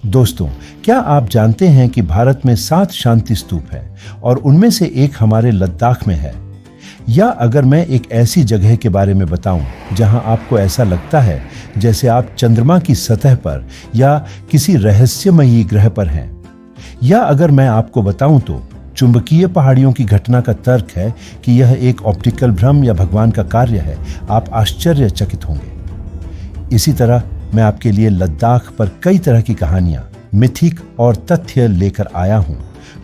दोस्तों, क्या आप जानते हैं कि भारत में 7 शांति स्तूप है और उनमें से एक हमारे लद्दाख में है। या अगर मैं एक ऐसी जगह के बारे में बताऊं जहां आपको ऐसा लगता है जैसे आप चंद्रमा की सतह पर या किसी रहस्यमयी ग्रह पर हैं। या अगर मैं आपको बताऊं तो चुंबकीय पहाड़ियों की घटना का तर्क है कि यह एक ऑप्टिकल भ्रम या भगवान का कार्य है, आप आश्चर्यचकित होंगे। इसी तरह मैं आपके लिए लद्दाख पर कई तरह की कहानियां, मिथिक और तथ्य लेकर आया हूं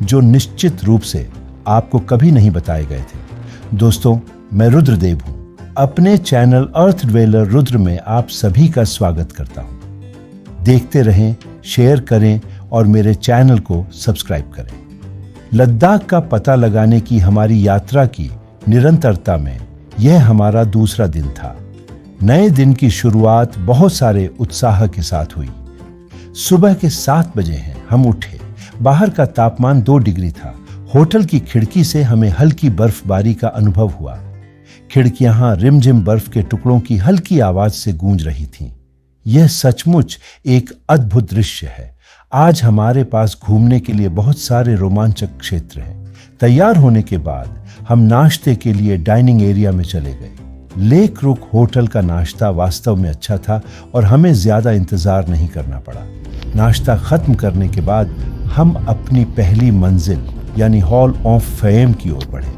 जो निश्चित रूप से आपको कभी नहीं बताए गए थे। दोस्तों, मैं रुद्रदेव हूं। अपने चैनल अर्थ ड्वेलर रुद्र में आप सभी का स्वागत करता हूं। देखते रहें, शेयर करें और मेरे चैनल को सब्सक्राइब करें। लद्दाख का पता लगाने की हमारी यात्रा की निरंतरता में यह हमारा दूसरा दिन था। नए दिन की शुरुआत बहुत सारे उत्साह के साथ हुई। सुबह के 7 बजे हैं, हम उठे। बाहर का तापमान 2 डिग्री था। होटल की खिड़की से हमें हल्की बर्फबारी का अनुभव हुआ। खिड़कियां रिमझिम बर्फ के टुकड़ों की हल्की आवाज से गूंज रही थीं। यह सचमुच एक अद्भुत दृश्य है। आज हमारे पास घूमने के लिए बहुत सारे रोमांचक क्षेत्र हैं। तैयार होने के बाद हम नाश्ते के लिए डाइनिंग एरिया में चले गए। लेक रुक होटल का नाश्ता वास्तव में अच्छा था और हमें ज्यादा इंतजार नहीं करना पड़ा। नाश्ता खत्म करने के बाद हम अपनी पहली मंजिल यानी हॉल ऑफ फेम की ओर बढ़े।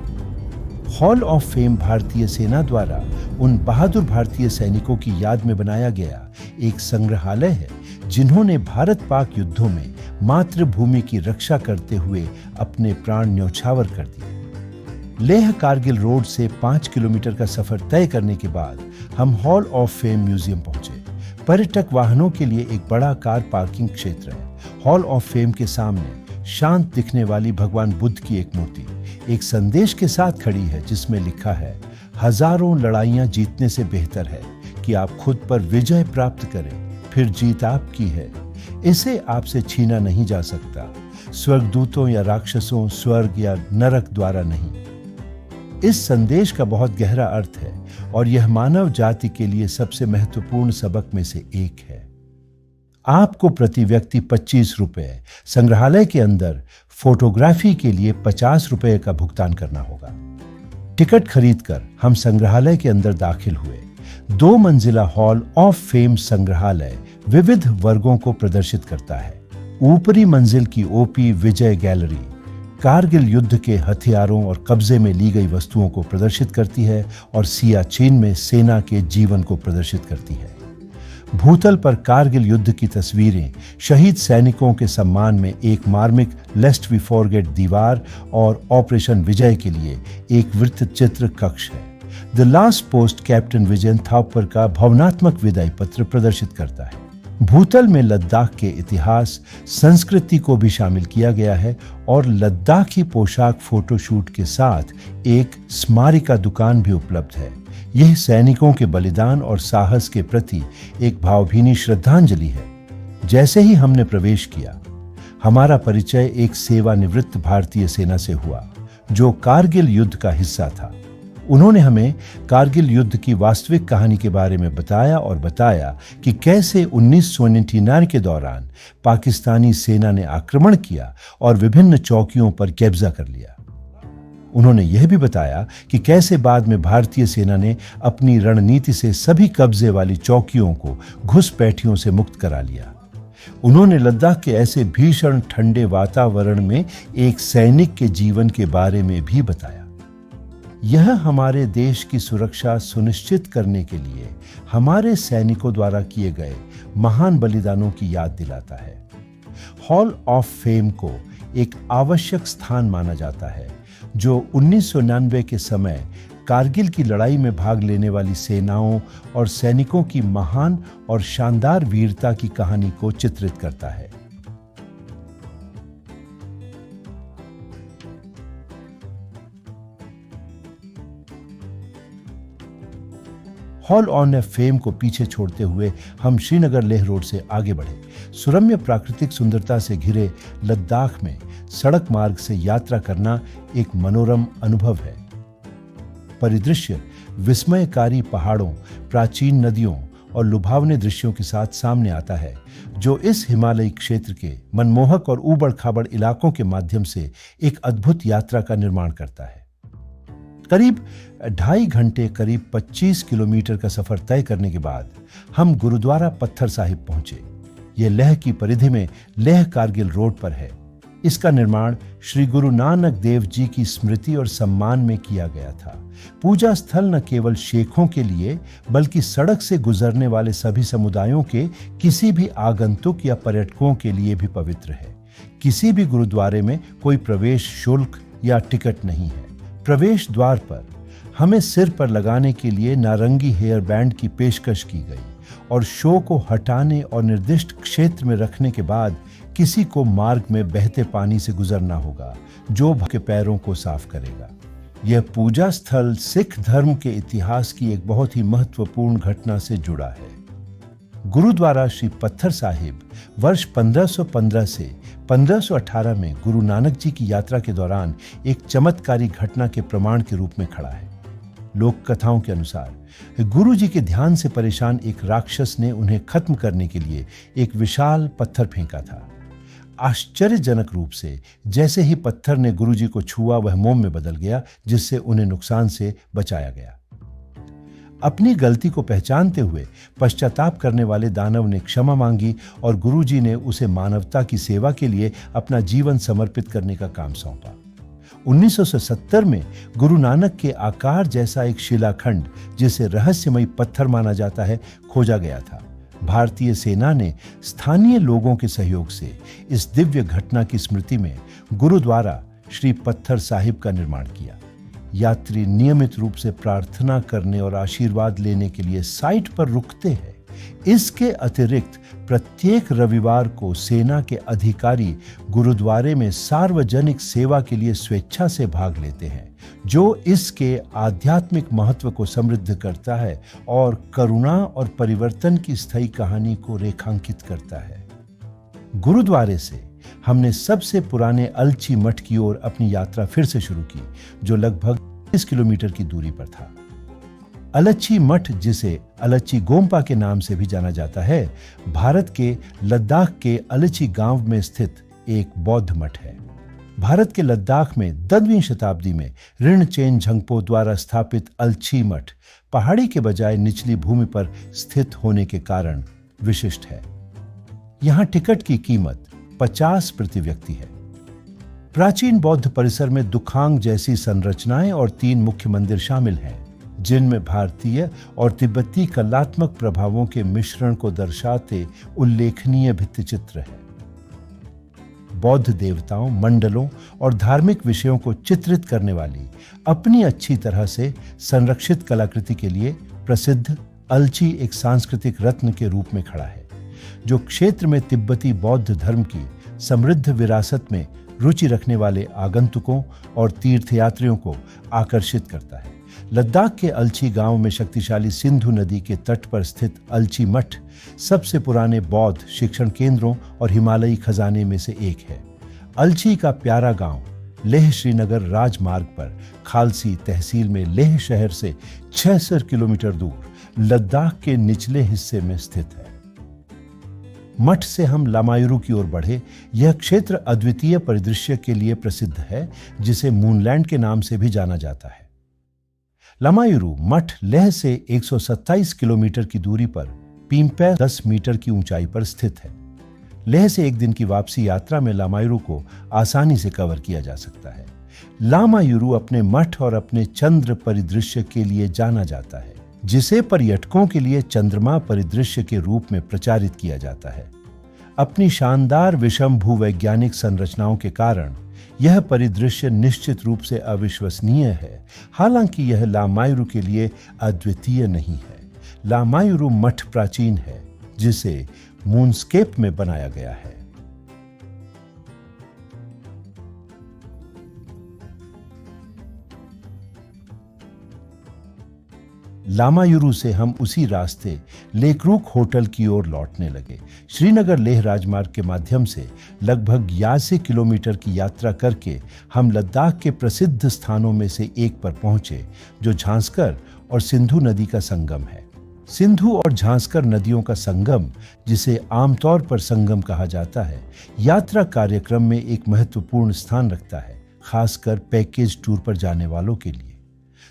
हॉल ऑफ फेम भारतीय सेना द्वारा उन बहादुर भारतीय सैनिकों की याद में बनाया गया एक संग्रहालय है जिन्होंने भारत पाक युद्धों में मातृभूमि की रक्षा करते हुए अपने प्राण न्यौछावर कर दिए। लेह कारगिल रोड से 5 किलोमीटर का सफर तय करने के बाद हम हॉल ऑफ फेम म्यूजियम पहुंचे। पर्यटक वाहनों के लिए एक बड़ा कार पार्किंग क्षेत्र है। हॉल ऑफ फेम के सामने शांत दिखने वाली भगवान बुद्ध की एक मूर्ति एक संदेश के साथ खड़ी है जिसमें लिखा है, हजारों लड़ाइयां जीतने से बेहतर है कि आप खुद पर विजय प्राप्त करें, फिर जीत आपकी है। इसे आपसे छीना नहीं जा सकता, स्वर्गदूतों या राक्षसों, स्वर्ग या नरक द्वारा नहीं। इस संदेश का बहुत गहरा अर्थ है और यह मानव जाति के लिए सबसे महत्वपूर्ण सबक में से एक है। आपको प्रति व्यक्ति 25 रुपए, संग्रहालय के अंदर फोटोग्राफी के लिए 50 रुपए का भुगतान करना होगा। टिकट खरीदकर हम संग्रहालय के अंदर दाखिल हुए। 2 मंजिला हॉल ऑफ फेम संग्रहालय विविध वर्गों को प्रदर्शित करता है। ऊपरी मंजिल की ओपी विजय गैलरी कारगिल युद्ध के हथियारों और कब्जे में ली गई वस्तुओं को प्रदर्शित करती है और सियाचिन में सेना के जीवन को प्रदर्शित करती है। भूतल पर कारगिल युद्ध की तस्वीरें, शहीद सैनिकों के सम्मान में एक मार्मिक लेस्ट वी फॉरगेट दीवार और ऑपरेशन विजय के लिए एक वृत्त चित्र कक्ष है। The last post captain Vijayan Thapar का भावनात्मक विदाई पत्र प्रदर्शित करता है। भूतल में लद्दाख के इतिहास, संस्कृति को भी शामिल किया गया है और लद्दाखी पोशाक फोटोशूट के साथ एक स्मारिका दुकान भी उपलब्ध है। यह सैनिकों के बलिदान और साहस के प्रति एक भावभीनी श्रद्धांजलि है। जैसे ही हमने प्रवेश किया, हमारा परिचय एक सेवानिवृत्त भारतीय सेना से हुआ जो कारगिल युद्ध का हिस्सा था। उन्होंने हमें कारगिल युद्ध की वास्तविक कहानी के बारे में बताया कि कैसे 1999 के दौरान पाकिस्तानी सेना ने आक्रमण किया और विभिन्न चौकियों पर कब्जा कर लिया। उन्होंने यह भी बताया कि कैसे बाद में भारतीय सेना ने अपनी रणनीति से सभी कब्जे वाली चौकियों को घुसपैठियों से मुक्त करा लिया। उन्होंने लद्दाख के ऐसे भीषण ठंडे वातावरण में एक सैनिक के जीवन के बारे में भी बताया। यह हमारे देश की सुरक्षा सुनिश्चित करने के लिए हमारे सैनिकों द्वारा किए गए महान बलिदानों की याद दिलाता है। हॉल ऑफ फेम को एक आवश्यक स्थान माना जाता है जो 1999 के समय कारगिल की लड़ाई में भाग लेने वाली सेनाओं और सैनिकों की महान और शानदार वीरता की कहानी को चित्रित करता है। हॉल ऑन फेम को पीछे छोड़ते हुए हम श्रीनगर लेह रोड से आगे बढ़े। सुरम्य प्राकृतिक सुंदरता से घिरे लद्दाख में सड़क मार्ग से यात्रा करना एक मनोरम अनुभव है। परिदृश्य विस्मयकारी पहाड़ों, प्राचीन नदियों और लुभावने दृश्यों के साथ सामने आता है जो इस हिमालयी क्षेत्र के मनमोहक और ऊबड़ खाबड़ इलाकों के माध्यम से एक अद्भुत यात्रा का निर्माण करता है। करीब 2.5 घंटे, करीब 25 किलोमीटर का सफर तय करने के बाद हम गुरुद्वारा पत्थर साहिब पहुंचे। यह लेह की परिधि में लेह कारगिल रोड पर है। इसका निर्माण श्री गुरु नानक देव जी की स्मृति और सम्मान में किया गया था। पूजा स्थल न केवल शेखों के लिए बल्कि सड़क से गुजरने वाले सभी समुदायों के किसी भी आगंतुक या पर्यटकों के लिए भी पवित्र है। किसी भी गुरुद्वारे में कोई प्रवेश शुल्क या टिकट नहीं है। प्रवेश द्वार पर हमें सिर पर लगाने के लिए नारंगी हेयर बैंड की पेशकश की गई और शो को हटाने और निर्दिष्ट क्षेत्र में रखने के बाद किसी को मार्ग में बहते पानी से गुजरना होगा जो के पैरों को साफ करेगा। यह पूजा स्थल सिख धर्म के इतिहास की एक बहुत ही महत्वपूर्ण घटना से जुड़ा है। गुरुद्वारा श्री पत्थर साहिब वर्ष 1515 से 1518 में गुरु नानक जी की यात्रा के दौरान एक चमत्कारी घटना के प्रमाण के रूप में खड़ा है। लोक कथाओं के अनुसार गुरु जी के ध्यान से परेशान एक राक्षस ने उन्हें खत्म करने के लिए एक विशाल पत्थर फेंका था। आश्चर्यजनक रूप से जैसे ही पत्थर ने गुरु जी को छुआ वह मोम में बदल गया, जिससे उन्हें नुकसान से बचाया गया। अपनी गलती को पहचानते हुए पश्चाताप करने वाले दानव ने क्षमा मांगी और गुरु जी ने उसे मानवता की सेवा के लिए अपना जीवन समर्पित करने का काम सौंपा। 1970 में गुरु नानक के आकार जैसा एक शिलाखंड, जिसे रहस्यमयी पत्थर माना जाता है, खोजा गया था। भारतीय सेना ने स्थानीय लोगों के सहयोग से इस दिव्य घटना की स्मृति में गुरुद्वारा श्री पत्थर साहिब का निर्माण किया। यात्री नियमित रूप से प्रार्थना करने और आशीर्वाद लेने के लिए साइट पर रुकते हैं। इसके अतिरिक्त प्रत्येक रविवार को सेना के अधिकारी गुरुद्वारे में सार्वजनिक सेवा के लिए स्वेच्छा से भाग लेते हैं, जो इसके आध्यात्मिक महत्व को समृद्ध करता है और करुणा और परिवर्तन की स्थायी कहानी को रेखांकित करता है। गुरुद्वारे से हमने सबसे पुराने अलची मठ की ओर अपनी यात्रा फिर से शुरू की, जो लगभग 30 किलोमीटर की दूरी पर था। अलची मठ, जिसे अलची गोम्पा के नाम से भी जाना जाता है, भारत के लद्दाख के अलची गांव में स्थित एक बौद्ध मठ है। भारत के लद्दाख में 10वीं शताब्दी में ऋणचेन झंगपो द्वारा स्थापित अलची मठ पहाड़ी के बजाय निचली भूमि पर स्थित होने के कारण विशिष्ट है। यहाँ टिकट की कीमत 50 प्रति व्यक्ति है। प्राचीन बौद्ध परिसर में दुखांग जैसी संरचनाएं और 3 मुख्य मंदिर शामिल हैं, जिनमें भारतीय और तिब्बती कलात्मक प्रभावों के मिश्रण को दर्शाते उल्लेखनीय भित्तिचित्र हैं। बौद्ध देवताओं, मंडलों और धार्मिक विषयों को चित्रित करने वाली अपनी अच्छी तरह से संरक्षित कलाकृति के लिए प्रसिद्ध अलची एक सांस्कृतिक रत्न के रूप में खड़ा है, जो क्षेत्र में तिब्बती बौद्ध धर्म की समृद्ध विरासत में रुचि रखने वाले आगंतुकों और तीर्थयात्रियों को आकर्षित करता है। लद्दाख के अलची गांव में शक्तिशाली सिंधु नदी के तट पर स्थित अलची मठ सबसे पुराने बौद्ध शिक्षण केंद्रों और हिमालयी खजाने में से एक है। अलची का प्यारा गांव लेह श्रीनगर राजमार्ग पर खालसी तहसील में लेह शहर से 66 किलोमीटर दूर लद्दाख के निचले हिस्से में स्थित है। मठ से हम लामायुरू की ओर बढ़े। यह क्षेत्र अद्वितीय परिदृश्य के लिए प्रसिद्ध है, जिसे मूनलैंड के नाम से भी जाना जाता है। लामायुरू मठ लेह से 127 किलोमीटर की दूरी पर पीम्पै 10 मीटर की ऊंचाई पर स्थित है। लेह से एक दिन की वापसी यात्रा में लामायुरू को आसानी से कवर किया जा सकता है। लामायुरू अपने मठ और अपने चंद्र परिदृश्य के लिए जाना जाता है, जिसे पर्यटकों के लिए चंद्रमा परिदृश्य के रूप में प्रचारित किया जाता है। अपनी शानदार विषम भूवैज्ञानिक संरचनाओं के कारण यह परिदृश्य निश्चित रूप से अविश्वसनीय है, हालांकि यह लामायुरू के लिए अद्वितीय नहीं है। लामायुरू मठ प्राचीन है, जिसे मूनस्केप में बनाया गया है। लामायुरू से हम उसी रास्ते लेकरूक होटल की ओर लौटने लगे। श्रीनगर लेह राजमार्ग के माध्यम से लगभग 82 किलोमीटर की यात्रा करके हम लद्दाख के प्रसिद्ध स्थानों में से एक पर पहुंचे, जो झांसकर और सिंधु नदी का संगम है। सिंधु और झांसकर नदियों का संगम, जिसे आमतौर पर संगम कहा जाता है, यात्रा कार्यक्रम में एक महत्वपूर्ण स्थान रखता है, खासकर पैकेज टूर पर जाने वालों के लिए।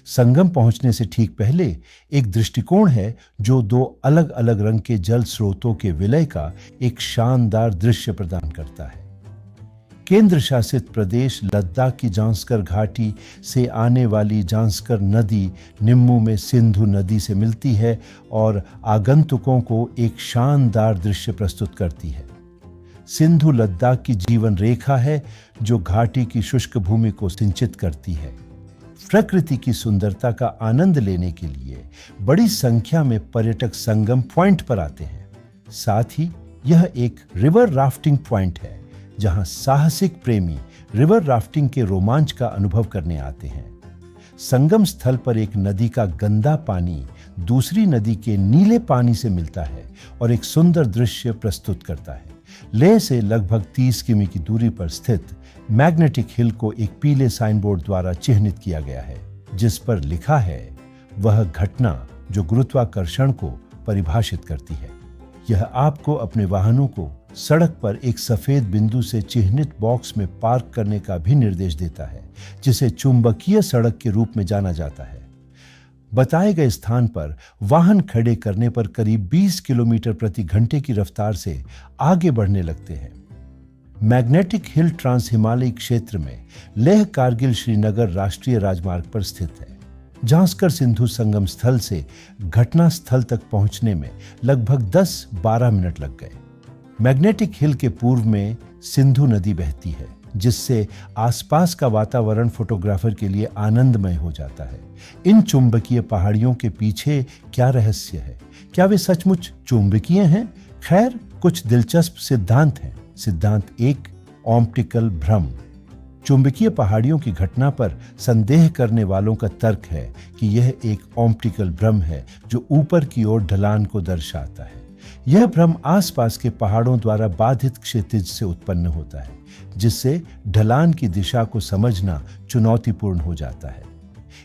संगम पहुंचने से ठीक पहले एक दृष्टिकोण है जो दो अलग अलग रंग के जल स्रोतों के विलय का एक शानदार दृश्य प्रदान करता है। केंद्र शासित प्रदेश लद्दाख की जांस्कर घाटी से आने वाली जांस्कर नदी निम्मू में सिंधु नदी से मिलती है और आगंतुकों को एक शानदार दृश्य प्रस्तुत करती है। सिंधु लद्दाख की जीवन रेखा है जो घाटी की शुष्क भूमि को सिंचित करती है। प्रकृति की सुंदरता का आनंद लेने के लिए बड़ी संख्या में पर्यटक संगम पॉइंट पर आते हैं। साथ ही यह एक रिवर राफ्टिंग पॉइंट है जहां साहसिक प्रेमी रिवर राफ्टिंग के रोमांच का अनुभव करने आते हैं। संगम स्थल पर एक नदी का गंदा पानी दूसरी नदी के नीले पानी से मिलता है और एक सुंदर दृश्य प्रस्तुत करता है। लेह से लगभग 30 किमी की दूरी पर स्थित मैग्नेटिक हिल को एक पीले साइन बोर्ड द्वारा चिह्नित किया गया है, जिस पर लिखा है वह घटना जो गुरुत्वाकर्षण को परिभाषित करती है। यह आपको अपने वाहनों को सड़क पर एक सफेद बिंदु से चिह्नित बॉक्स में पार्क करने का भी निर्देश देता है, जिसे चुंबकीय सड़क के रूप में जाना जाता है। बताए गए स्थान पर वाहन खड़े करने पर करीब 20 किलोमीटर प्रति घंटे की रफ्तार से आगे बढ़ने लगते हैं। मैग्नेटिक हिल ट्रांस हिमालयी क्षेत्र में लेह कारगिल श्रीनगर राष्ट्रीय राजमार्ग पर स्थित है। झांस्कर सिंधु संगम स्थल से घटना स्थल तक पहुंचने में लगभग 10-12 मिनट लग गए। मैग्नेटिक हिल के पूर्व में सिंधु नदी बहती है, जिससे आसपास का वातावरण फोटोग्राफर के लिए आनंदमय हो जाता है। इन चुंबकीय पहाड़ियों के पीछे क्या रहस्य है? क्या वे सचमुच चुंबकीय हैं? खैर, कुछ दिलचस्प सिद्धांत हैं। सिद्धांत 1, ऑप्टिकल भ्रम। चुंबकीय पहाड़ियों की घटना पर संदेह करने वालों का तर्क है कि यह एक ऑप्टिकल भ्रम है जो ऊपर की ओर ढलान को दर्शाता है। यह भ्रम आसपास के पहाड़ों द्वारा बाधित क्षितिज से उत्पन्न होता है, जिससे ढलान की दिशा को समझना चुनौतीपूर्ण हो जाता है।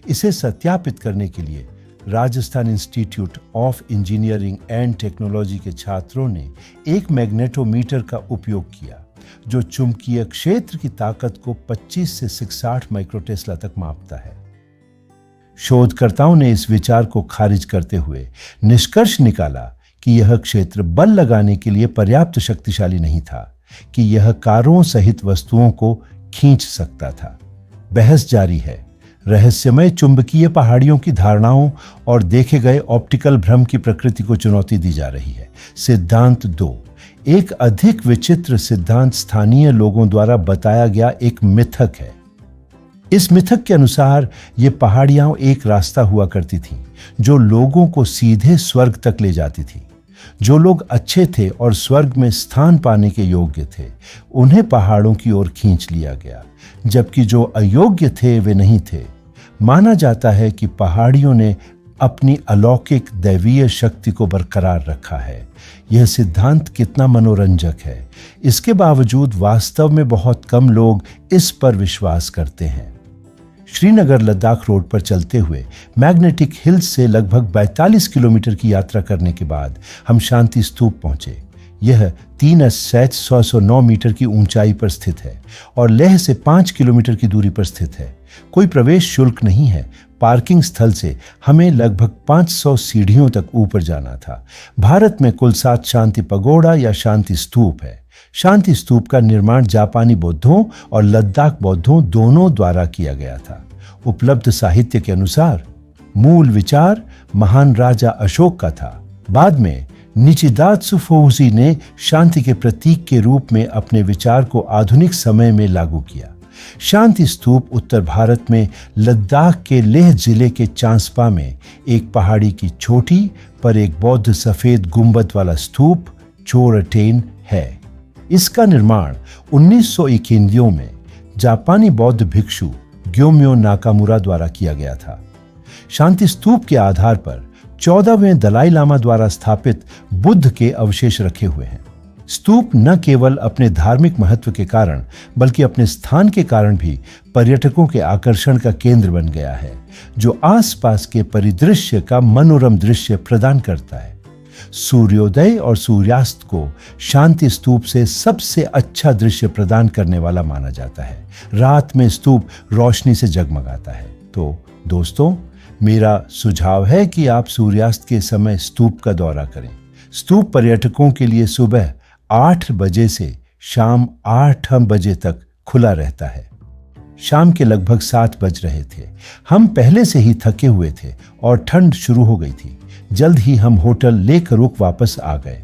इसे सत्यापित करने के लिए Rajasthan institute of engineering and technology के छात्रों ने एक मैग्नेटोमीटर का उपयोग किया, जो चुंबकीय क्षेत्र की ताकत को 25 से 60 माइक्रोटेस्ला तक मापता है। शोधकर्ताओं ने इस विचार को खारिज करते हुए निष्कर्ष निकाला कि यह क्षेत्र बल लगाने के लिए पर्याप्त शक्तिशाली नहीं था कि यह कारों सहित वस्तुओं को खींच सकता था। बहस जारी है। रहस्यमय चुंबकीय पहाड़ियों की धारणाओं और देखे गए ऑप्टिकल भ्रम की प्रकृति को चुनौती दी जा रही है। सिद्धांत 2, एक अधिक विचित्र सिद्धांत स्थानीय लोगों द्वारा बताया गया एक मिथक है। इस मिथक के अनुसार ये पहाड़ियां एक रास्ता हुआ करती थीं, जो लोगों को सीधे स्वर्ग तक ले जाती थी। जो लोग अच्छे थे और स्वर्ग में स्थान पाने के योग्य थे, उन्हें पहाड़ों की ओर खींच लिया गया, जबकि जो अयोग्य थे वे नहीं थे। माना जाता है कि पहाड़ियों ने अपनी अलौकिक दैवीय शक्ति को बरकरार रखा है। यह सिद्धांत कितना मनोरंजक है। इसके बावजूद वास्तव में बहुत कम लोग इस पर विश्वास करते हैं। श्रीनगर लद्दाख रोड पर चलते हुए मैग्नेटिक हिल्स से लगभग 42 किलोमीटर की यात्रा करने के बाद हम शांति स्तूप पहुंचे। यह 3,609 मीटर की ऊंचाई पर स्थित है और लेह से 5 किलोमीटर की दूरी पर स्थित है। कोई प्रवेश शुल्क नहीं है। पार्किंग स्थल से हमें लगभग 500 सीढ़ियों तक ऊपर जाना था। भारत में कुल 7 शांति पगोड़ा या शांति स्तूप है। शांति स्तूप का निर्माण जापानी बौद्धों और लद्दाख बौद्धों दोनों द्वारा किया गया था। उपलब्ध साहित्य के अनुसार मूल विचार महान राजा अशोक का था। बाद में निचिदात्सु फोहुसी ने शांति के प्रतीक के रूप में अपने विचार को आधुनिक समय में लागू किया। शांति स्तूप उत्तर भारत में लद्दाख के लेह जिले के चांसपा में एक पहाड़ी की छोटी पर एक बौद्ध सफेद गुंबद वाला स्तूप चोरटेन है। इसका निर्माण 1991 में जापानी बौद्ध भिक्षु ग्योम्यो नाकामुरा द्वारा किया गया था। शांति स्तूप के आधार पर 14वें दलाई लामा द्वारा स्थापित बुद्ध के अवशेष रखे हुए हैं। स्तूप न केवल अपने धार्मिक महत्व के कारण बल्कि अपने स्थान के कारण भी पर्यटकों के आकर्षण का केंद्र बन गया है, जो आसपास के परिदृश्य का मनोरम दृश्य प्रदान करता है। सूर्योदय और सूर्यास्त को शांति स्तूप से सबसे अच्छा दृश्य प्रदान करने वाला माना जाता है। रात में स्तूप रोशनी से जगमगाता है। तो दोस्तों, मेरा सुझाव है कि आप सूर्यास्त के समय स्तूप का दौरा करें। स्तूप पर्यटकों के लिए सुबह 8 बजे से शाम 8 बजे तक खुला रहता है। शाम के लगभग 7 बज रहे थे। हम पहले से ही थके हुए थे और ठंड शुरू हो गई थी। जल्द ही हम होटल ले करूक वापस आ गए।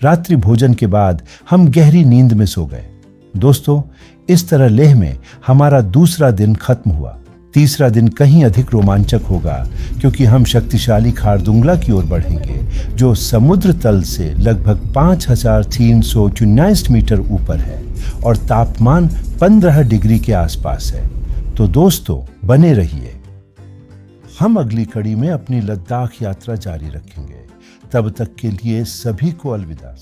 रात्रि भोजन के बाद हम गहरी नींद में सो गए। दोस्तों, इस तरह लेह में हमारा दूसरा दिन खत्म हुआ। तीसरा दिन कहीं अधिक रोमांचक होगा, क्योंकि हम शक्तिशाली खारदुंगला की ओर बढ़ेंगे, जो समुद्र तल से लगभग 5349 मीटर ऊपर है और तापमान 15 डिग्री के आसपास है। तो दोस्तों, बने रहिए। हम अगली कड़ी में अपनी लद्दाख यात्रा जारी रखेंगे। तब तक के लिए सभी को अलविदा।